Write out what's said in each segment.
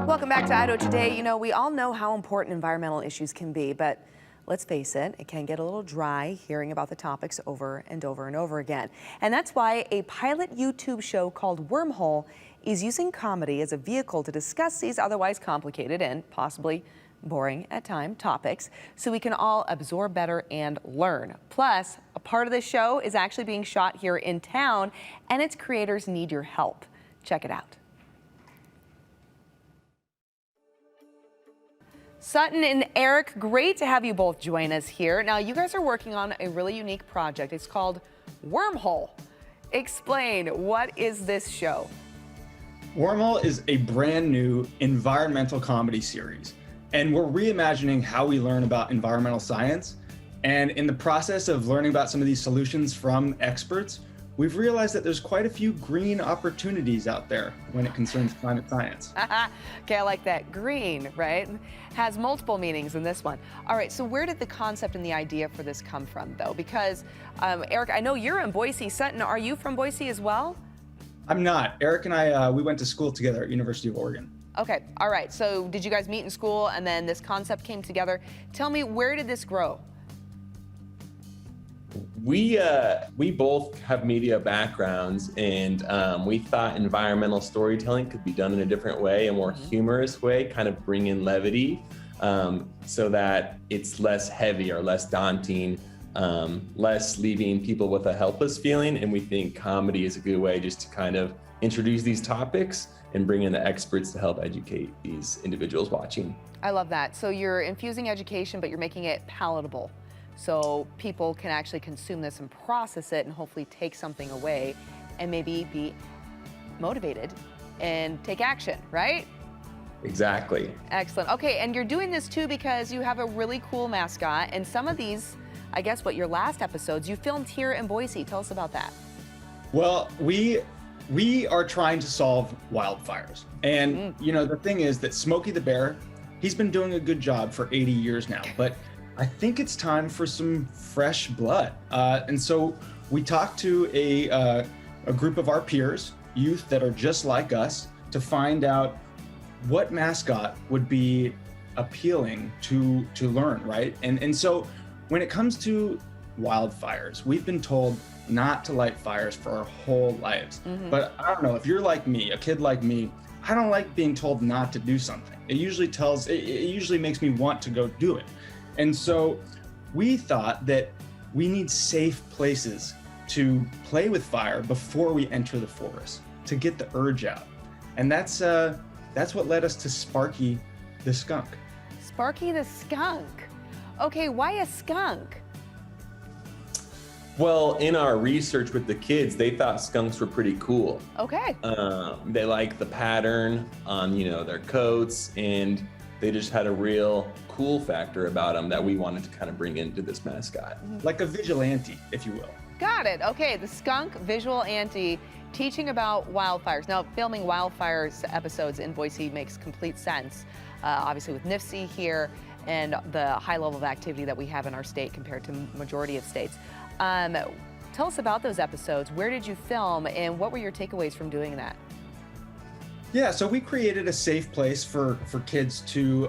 Welcome back to Idaho-Today. You know, we all know how important environmental issues can be, but let's face it, it can get a little dry hearing about the topics over and over and over again. And that's why a pilot YouTube show called Wormhole is using comedy as a vehicle to discuss these otherwise complicated and possibly boring at times topics so we can all absorb better and learn. Plus, a part of this show is actually being shot here in town, and its creators need your help. Check it out. Sutton and Eric, great to have you both join us here. Now, you guys are working on a really unique project. It's called Wormhole. Explain, what is this show? Wormhole is a brand new environmental comedy series, and we're reimagining how we learn about environmental science. And in the process of learning about some of these solutions from experts, we've realized that there's quite a few green opportunities out there when it concerns climate science. Okay, I like that. Green, right? Has multiple meanings in this one. All right, so where did the concept and the idea for this come from, though? Because, Eric, I know you're in Boise. Sutton, are you from Boise as well? I'm not. Eric and I, we went to school together at University of Oregon. Okay, all right. So did you guys meet in school and then this concept came together? Tell me, where did this grow? We both have media backgrounds, and we thought environmental storytelling could be done in a different way, a more humorous way, kind of bring in levity, so that it's less heavy or less daunting, less leaving people with a helpless feeling. And we think comedy is a good way just to kind of introduce these topics and bring in the experts to help educate these individuals watching. I love that. So you're infusing education, but you're making it palatable, so people can actually consume this and process it and hopefully take something away and maybe be motivated and take action, right? Exactly. Excellent. Okay, and you're doing this too because you have a really cool mascot, and some of these, I guess what your last episodes, you filmed here in Boise. Tell us about that. Well, we are trying to solve wildfires. And you know, the thing is that Smokey the Bear, he's been doing a good job for 80 years now, but I think it's time for some fresh blood. And so we talked to a group of our peers, youth that are just like us, to find out what mascot would be appealing to learn, right? And so when it comes to wildfires, we've been told not to light fires for our whole lives. But I don't know, if you're like me, a kid like me, I don't like being told not to do something. It usually makes me want to go do it. And so we thought that we need safe places to play with fire before we enter the forest, to get the urge out. And that's what led us to Sparky the skunk. Sparky the skunk. Okay, why a skunk? Well, in our research with the kids, they thought skunks were pretty cool. Okay. They like the pattern on, their coats, and they just had a real cool factor about them that we wanted to kind of bring into this mascot. Like a vigilante, if you will. Got it. Okay, the skunk visual ante, teaching about wildfires. Now, filming wildfires episodes in Boise makes complete sense, obviously with NIFC here and the high level of activity that we have in our state compared to majority of states. Tell us about those episodes. Where did you film, and what were your takeaways from doing that? Yeah, so we created a safe place for kids to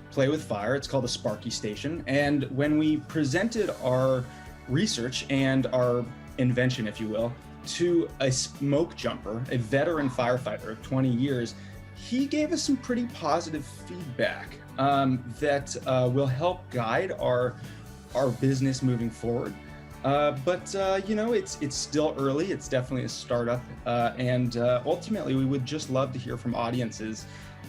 play with fire. It's called the Sparky Station. And when we presented our research and our invention, if you will, to a smoke jumper, a veteran firefighter of 20 years, he gave us some pretty positive feedback that will help guide our business moving forward. But it's still early. It's definitely a startup. And ultimately, we would just love to hear from audiences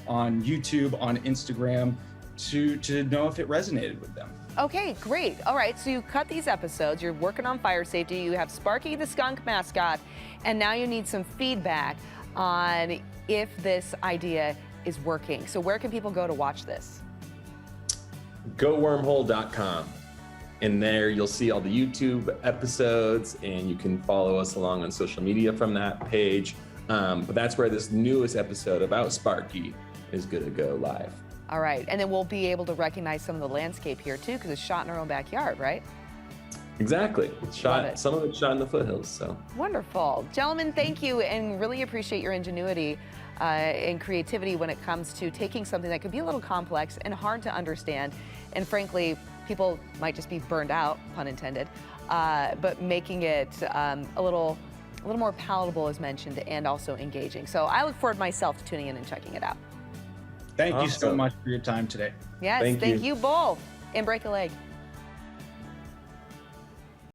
on YouTube, on Instagram, to know if it resonated with them. Okay, great. All right, so you cut these episodes. You're working on fire safety. You have Sparky the skunk mascot, and now you need some feedback on if this idea is working. So where can people go to watch this? GoWormhole.com. And there you'll see all the YouTube episodes, and you can follow us along on social media from that page. But that's where this newest episode about Sparky is going to go live. All right, and then we'll be able to recognize some of the landscape here too, because it's shot in our own backyard, right? Exactly. Some of it's shot in the foothills. So wonderful. Gentlemen, thank you, and really appreciate your ingenuity and creativity when it comes to taking something that could be a little complex and hard to understand, and frankly, people might just be burned out, pun intended, but making it a little more palatable, as mentioned, and also engaging. So I look forward myself to tuning in and checking it out. Thank you so Awesome. much for your time today. Yes, Thank thank you. you both. And break a leg.